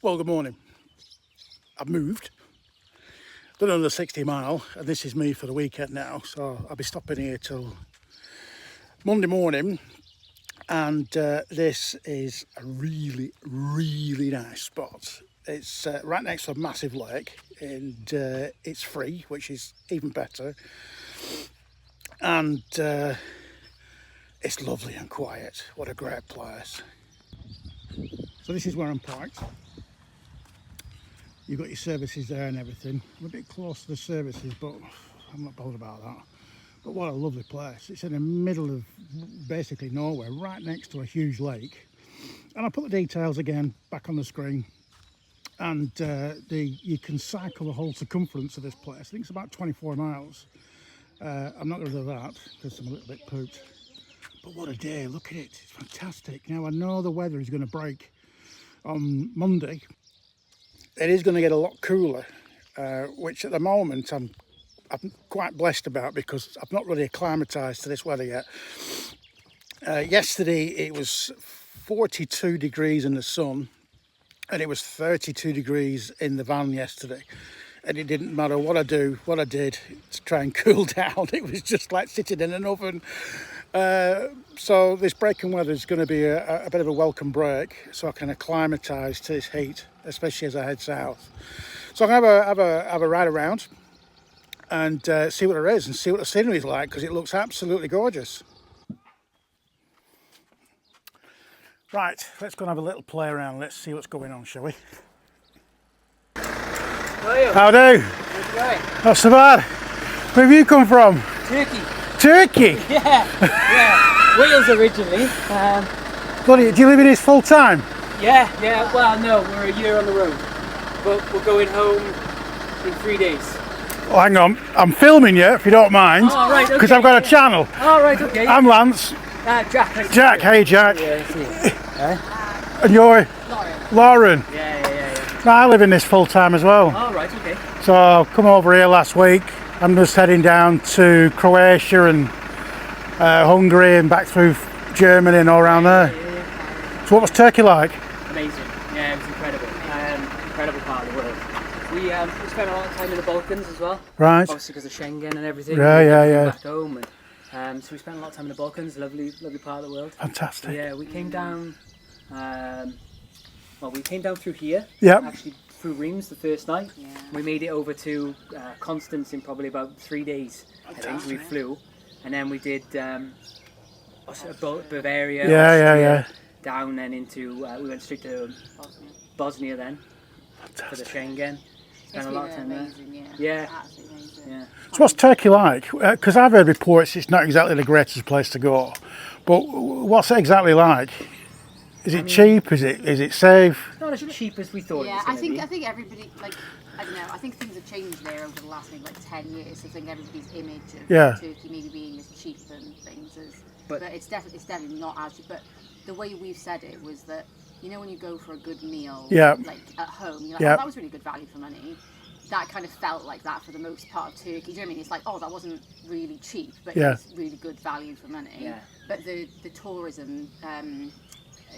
Well, good morning. I've moved, done another 60 mile, and this is me for the weekend now. So I'll be stopping here till Monday morning. And this is a really, really nice spot. It's right next to a massive lake, and it's free, which is even better. And it's lovely and quiet. What a great place. So this is where I'm parked. You've got your services there and everything. I'm a bit close to the services, but I'm not bothered about that. But what a lovely place. It's in the middle of basically nowhere, right next to a huge lake. And I'll put the details again back on the screen. And you can cycle the whole circumference of this place. I think it's about 24 miles. I'm not going to do that because I'm a little bit pooped. But what a day, look at it, it's fantastic. Now I know the weather is going to break on Monday. It is going to get a lot cooler, which at the moment I'm quite blessed about because I've not really acclimatised to this weather yet. Yesterday it was 42 degrees in the sun and it was 32 degrees in the van yesterday. And it didn't matter what I did to try and cool down. It was just like sitting in an oven. So this breaking weather is going to be a bit of a welcome break, so I can acclimatise to this heat, especially as I head south. So I'm going to have a ride around and see what there is and see what the scenery is like, because it looks absolutely gorgeous. Right, let's go and have a little play around. Let's see what's going on, shall we? How are you? How do? How's it going? Not so bad. Where have you come from? Turkey. Turkey? Yeah. Wales originally. Bloody, do you live in this full time? Yeah. Well, no, we're a year on the road, but we're going home in 3 days. Oh, hang on, I'm filming you if you don't mind. Oh, right, okay. Because I've got a channel. Oh, right, okay. I'm Lance. Jack. Jack, hey Jack. Yeah, I see. And you're? Lauren. Yeah. No, I live in this full time as well. Oh, right, okay. So I've come over here last week. I'm just heading down to Croatia and Hungary and back through Germany and all around there. Yeah. So what was Turkey like? Amazing. Yeah, it was incredible. Incredible part of the world. We spent a lot of time in the Balkans as well. Right. Obviously because of Schengen and everything. Yeah. Back home, and so we spent a lot of time in the Balkans. Lovely part of the world. Fantastic. Yeah, we came down. We came down through here. Yep. Actually, through Reims the first night. Yeah. We made it over to Constance in probably about 3 days. I think we flew, and then we did Bavaria. Yeah. Down and into we went straight to Bosnia then. Fantastic. For the Schengen. Spent a lot of time there. Yeah. Absolutely amazing. Yeah. So what's Turkey like? Because I've heard reports it's not exactly the greatest place to go, but what's it exactly like? Is it cheap? Is it safe? Not as cheap as we thought. Yeah, I think everybody, like, I don't know, I think things have changed there over the last maybe like 10 years. I think everybody's image of Turkey maybe being as cheap and things as, but it's definitely not as cheap. But the way we've said it was that, you know, when you go for a good meal, like at home, you're like, oh, that was really good value for money. That kind of felt like that for the most part of Turkey. Do you know what I mean? It's like, oh, that wasn't really cheap, but it was really good value for money. Yeah. But the tourism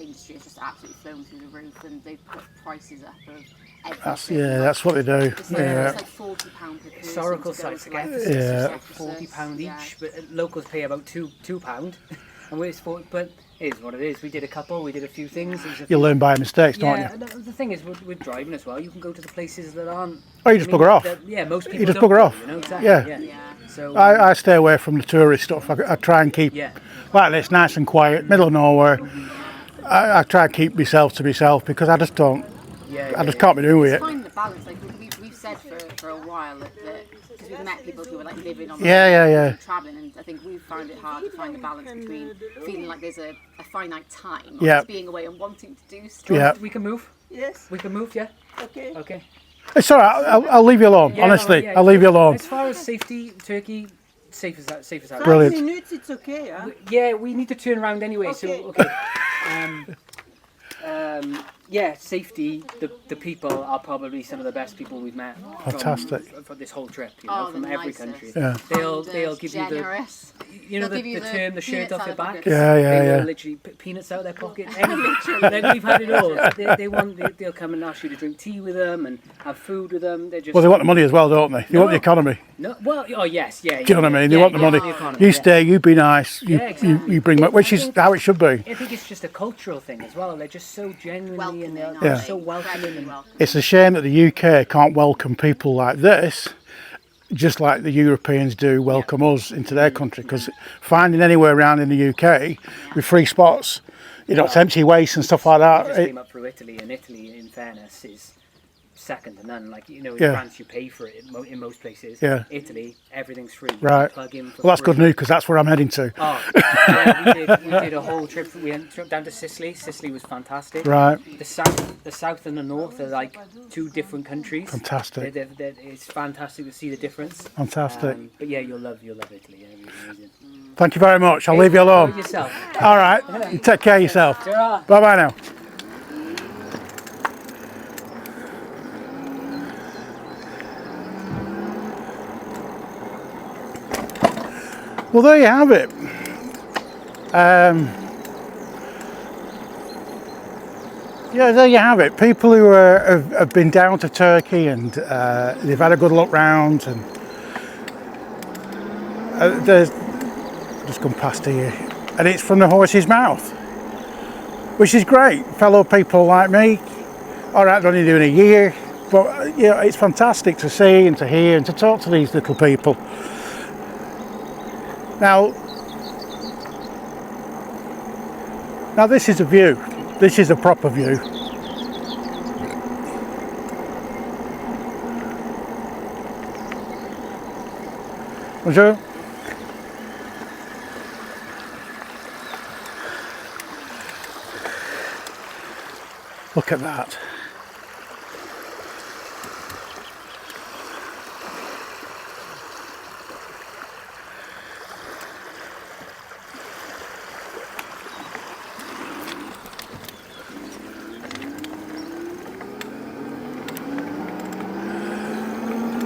industry has just absolutely flown through the roof, and they've put prices up of everything. That's what they do. It's like £40 per person. Historical sites again. £40 each, but locals pay about £2, and we're but it is what it is. We did a few things. You learn by mistakes, don't you? Yeah, the thing is, with driving as well, you can go to the places that aren't. Oh, you just bugger off. Most people. You just bugger off. You know, exactly. Yeah. So I stay away from the tourist stuff. I try and keep like this, nice and quiet, middle of nowhere. I try and keep myself to myself because I just don't. I just can't be doing with it. Finding the balance, like we've said for a while that because we've met people who are like living on traveling, and I think we've found it hard to find the balance between feeling like there's a finite time of being away and wanting to do stuff. Yeah. We can move. Yes. We can move. Yeah. Okay. It's all right. I'll leave you alone. Honestly, I'll leave you alone. As far as safety, Turkey. Safe as that. Brilliant. 5 minutes, it's okay, huh? We need to turn around anyway. Okay. So yeah, safety. The people are probably some of the best people we've met. Fantastic. For this whole trip, you know, from every nicest, country. Yeah. They'll give generous. you the They'll give you the term, the shirt peanuts off out your of their back. pockets. Yeah, yeah, They yeah. will literally put peanuts out of their pocket. Like, we've had it all. They'll come and ask you to drink tea with them and have food with them. They're just. Well, they want the money as well, don't they? They want the economy. No, well, oh yes, yeah. Do you know what I mean? They want the money. economy, You stay, you be nice, you, Yeah, exactly. you bring money, which is how it should be. I think it's just a cultural thing as well. They're just so genuinely and they're Yeah. so welcoming. And It's a shame that the UK can't welcome people like this, just like the Europeans do welcome us into their country, because finding anywhere around in the UK with free spots, you know, it's empty waste and stuff like I just that. came up through Italy, and Italy, in fairness, is second to none. Like, you know, in Yeah. France you pay for it in most places. Yeah. Italy, everything's free. You Right. can plug in for Well, that's free. good news, because that's where I'm heading to. Oh, yeah, we did a whole trip. We went down to Sicily. Sicily was fantastic. Right. The south and the north are like two different countries. Fantastic. It's fantastic to see the difference. Fantastic. But yeah, you'll love Italy. Yeah, it was amazing. Thank you very much. I'll leave you Enjoy alone. yourself. All right. You take care of yourself. Ta-ra. Bye-bye now. Well, there you have it. Yeah, there you have it. People who have been down to Turkey and they've had a good look round, and there's just gone past here, and it's from the horse's mouth, which is great. Fellow people like me, all right, they're only doing a year, but you know, it's fantastic to see and to hear and to talk to these little people. Now this is a view. This is a proper view. Bonjour. Look at that.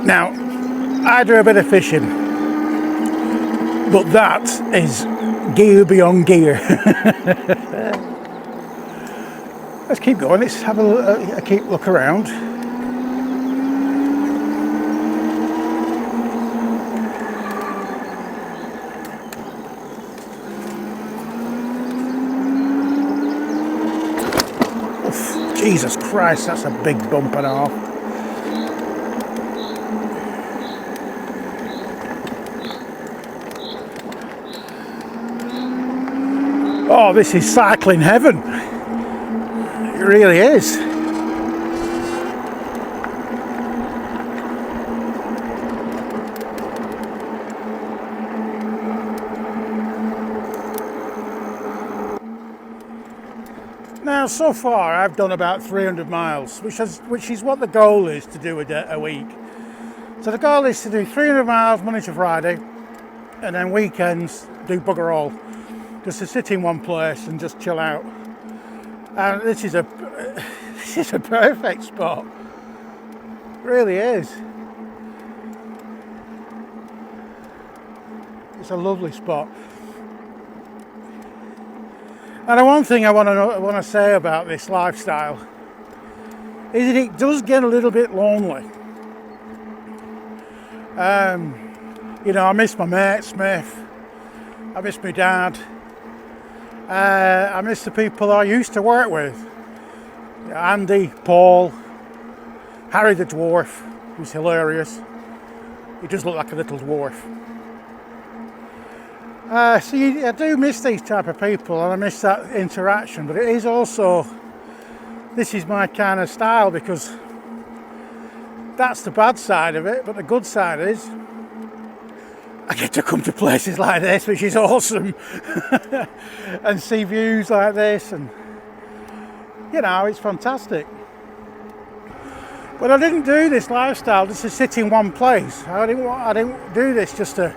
Now, I do a bit of fishing, but that is gear beyond gear. Let's keep going. Let's have a keep look around. Oof, Jesus Christ, that's a big bump and a half. Oh, this is cycling heaven. It really is. Now, so far I've done about 300 miles, which is what the goal is, to do a week. So the goal is to do 300 miles Monday to Friday, and then weekends do bugger all. Just to sit in one place and just chill out. And this is a perfect spot. It really is. It's a lovely spot. And the one thing I want to say about this lifestyle is that it does get a little bit lonely. You know, I miss my mate Smith. I miss my dad. I miss the people I used to work with. Andy, Paul, Harry the dwarf, who's hilarious. He does look like a little dwarf. I do miss these type of people, and I miss that interaction, but it is also, this is my kind of style, because that's the bad side of it, but the good side is I get to come to places like this, which is awesome, and see views like this, and you know, it's fantastic. But I didn't do this lifestyle just to sit in one place. I didn't do this just to,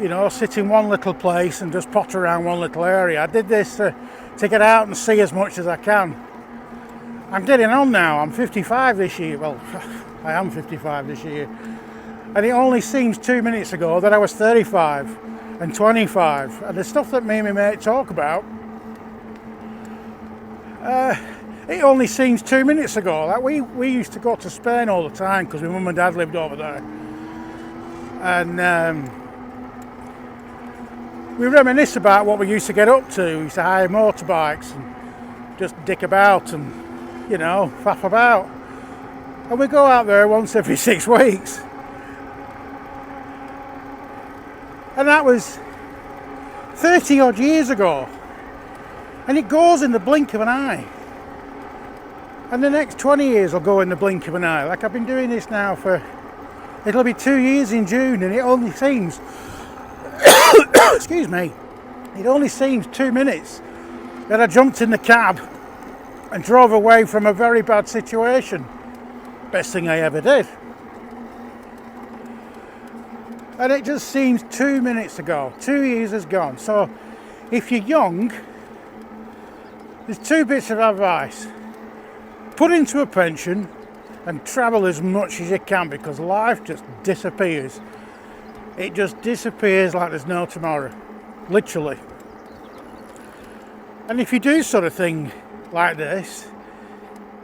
you know, sit in one little place and just potter around one little area. I did this to get out and see as much as I can. I'm getting on now. I'm 55 this year. Well, I am 55 this year. And it only seems 2 minutes ago that I was 35 and 25. And the stuff that me and my mate talk about, it only seems 2 minutes ago. Like we used to go to Spain all the time because my mum and dad lived over there. And we reminisce about what we used to get up to. We used to hire motorbikes and just dick about and, you know, faff about. And we go out there once every 6 weeks. And that was 30 odd years ago. And it goes in the blink of an eye. And the next 20 years will go in the blink of an eye. Like I've been doing this now for, it'll be 2 years in June, and it only seems, excuse me, it only seems 2 minutes that I jumped in the cab and drove away from a very bad situation. Best thing I ever did. And it just seems 2 minutes ago. 2 years has gone. So if you're young, there's 2 bits of advice. Put into a pension and travel as much as you can, because life just disappears. It just disappears like there's no tomorrow. Literally. And if you do sort of thing like this,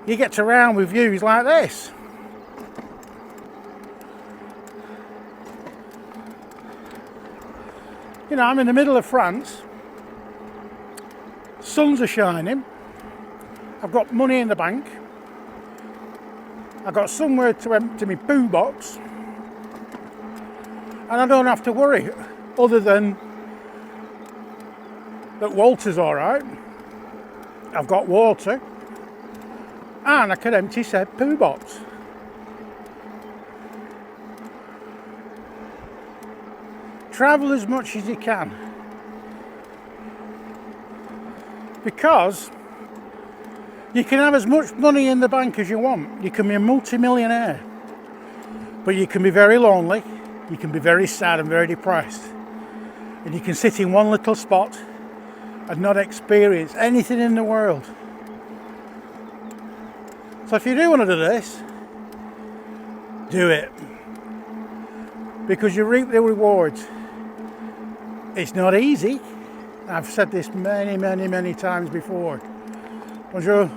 you get around with views like this. You know, I'm in the middle of France. Suns are shining. I've got money in the bank. I've got somewhere to empty my poo box. And I don't have to worry, other than that Walter's alright. I've got water. And I can empty said poo box. Travel as much as you can. Because you can have as much money in the bank as you want. You can be a multi-millionaire. But you can be very lonely. You can be very sad and very depressed. And you can sit in one little spot and not experience anything in the world. So if you do want to do this, do it. Because you reap the rewards. It's not easy. I've said this many times before. Bonjour.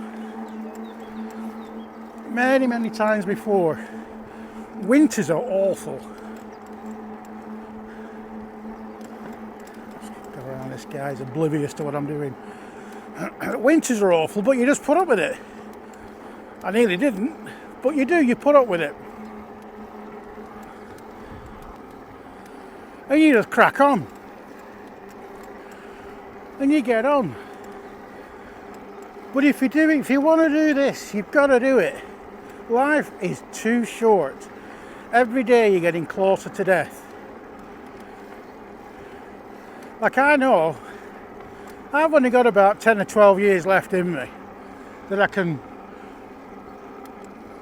Many times before. Winters are awful. Go around, this guy's oblivious to what I'm doing. Winters are awful, but you just put up with it. I nearly didn't, but you do, you put up with it. And you just crack on. And you get on. But if you want to do this, you've got to do it. Life is too short. Every day you're getting closer to death. Like I know, I've only got about 10 or 12 years left in me that I can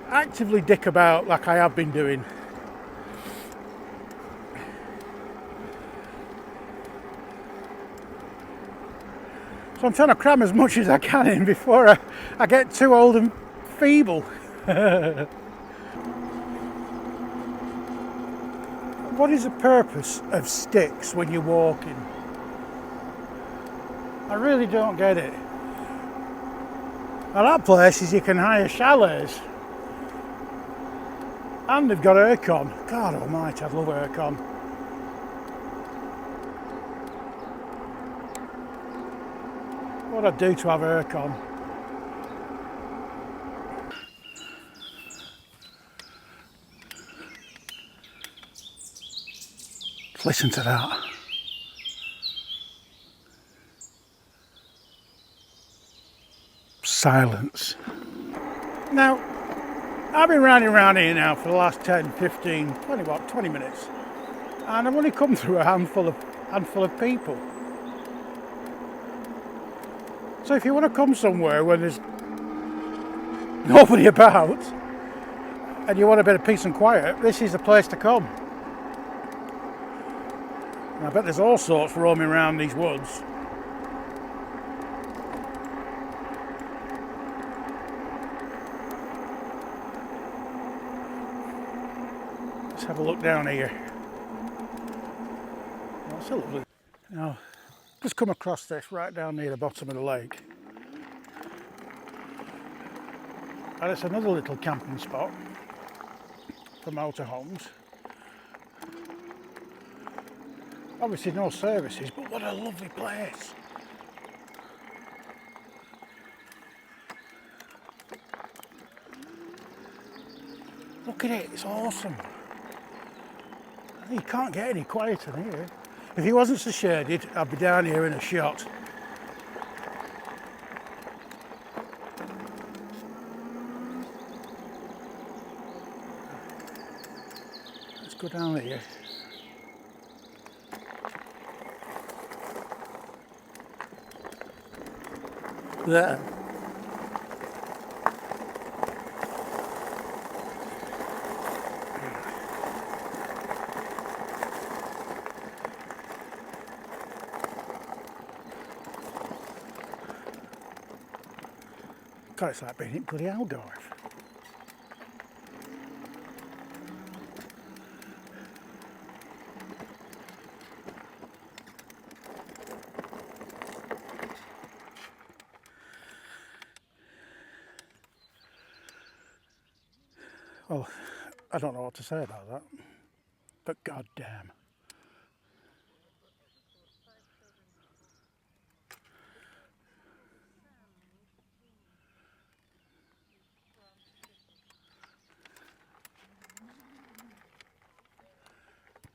actively dick about like I have been doing. So I'm trying to cram as much as I can in before I get too old and feeble. What is the purpose of sticks when you're walking? I really don't get it. A lot of places you can hire chalets. And they've got aircon. God almighty, I'd love aircon. What I'd do to have aircon. Listen to that. Silence. Now, I've been riding around here now for the last 10, 15, 20 minutes. And I've only come through a handful of people. So if you want to come somewhere where there's nobody about and you want a bit of peace and quiet, this is the place to come. And I bet there's all sorts roaming around these woods. Let's have a look down here. That's a lovely. Now, just come across this right down near the bottom of the lake. And it's another little camping spot for motorhomes. Obviously no services, but what a lovely place. Look at it, it's awesome. You can't get any quieter than here. If it wasn't so shaded, I'd be down here in a shot. Let's go down here. There. God, it's like being in bloody Aldorf. Well, I don't know what to say about that, but goddamn.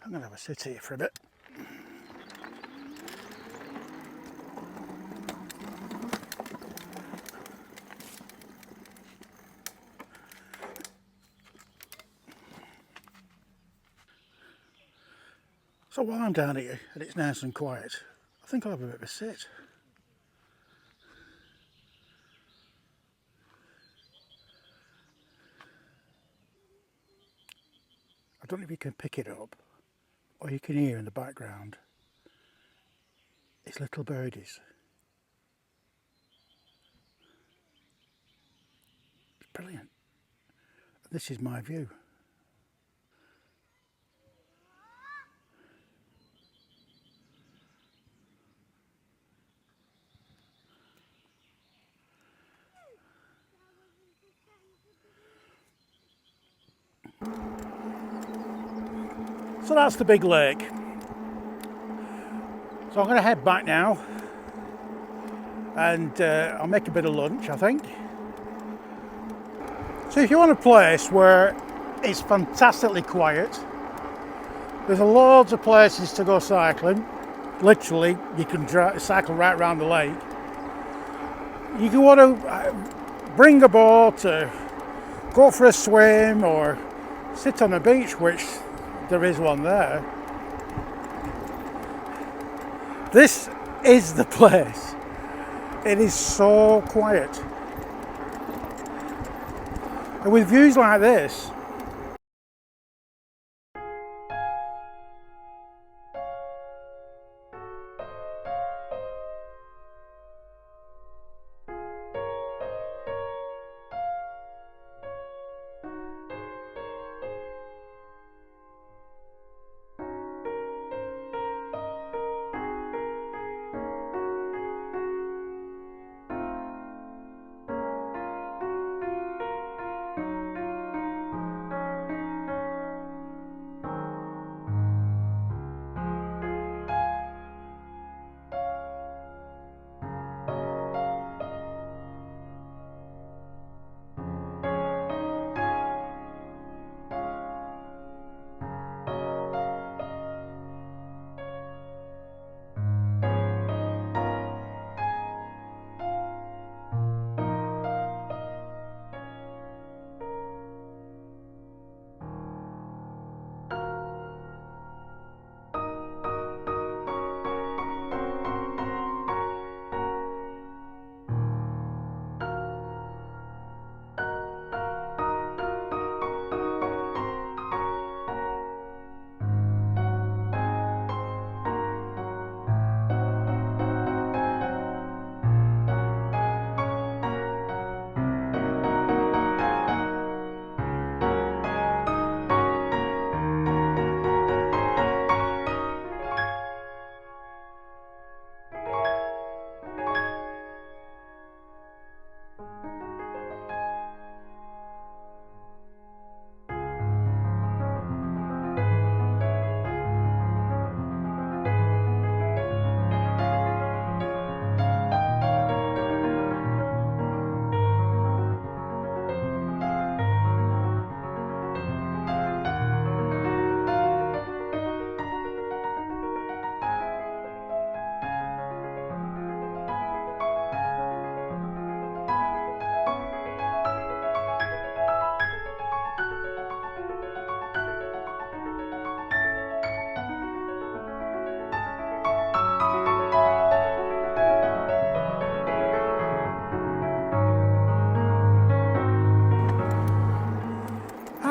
I'm going to have a sit here for a bit. So while I'm down here and it's nice and quiet, I think I'll have a bit of a sit. I don't know if you can pick it up or you can hear in the background. It's little birdies. It's brilliant. This is my view. So that's the big lake. So I'm going to head back now and I'll make a bit of lunch, I think. So if you want a place where it's fantastically quiet, there's loads of places to go cycling. Literally, you can cycle right around the lake. You can want to bring a boat, or go for a swim, or sit on a beach, which there is one there. This is the place. It is so quiet. And with views like this,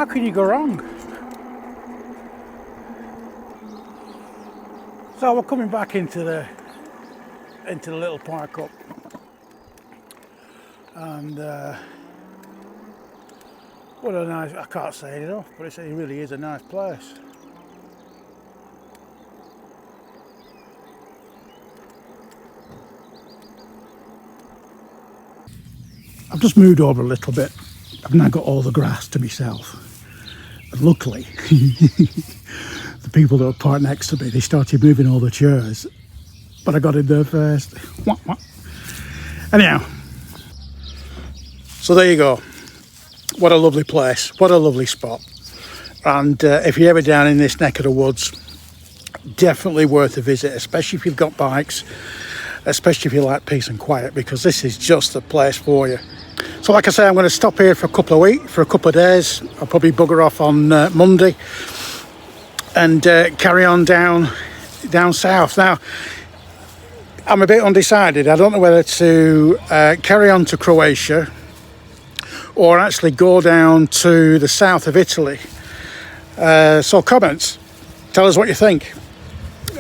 how can you go wrong? So we're coming back into the little park up, and what a nice, I can't say it enough, but it really is a nice place. I've just moved over a little bit. I've now got all the grass to myself. And luckily, the people that were parked next to me, they started moving all the chairs. But I got in there first. Wah, wah. Anyhow, so there you go. What a lovely place. What a lovely spot. And if you're ever down in this neck of the woods, definitely worth a visit, especially if you've got bikes, especially if you like peace and quiet, because this is just the place for you. So like I say, I'm going to stop here for a couple of days. I'll probably bugger off on Monday and carry on down south. Now, I'm a bit undecided. I don't know whether to carry on to Croatia or actually go down to the south of Italy. So comments, tell us what you think.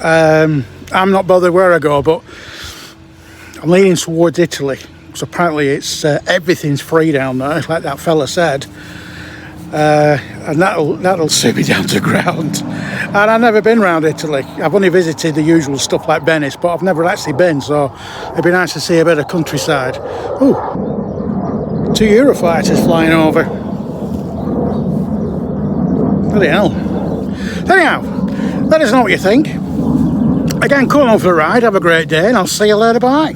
I'm not bothered where I go, but I'm leaning towards Italy. So apparently it's everything's free down there, like that fella said, and that'll suit me down to ground. And I've never been around Italy. I've only visited the usual stuff like Venice, but I've never actually been. So it'd be nice to see a bit of countryside. Ooh, 2 Eurofighters flying over. Bloody hell. Anyhow, let us know what you think. Again, come on for a ride. Have a great day, and I'll see you later. Bye.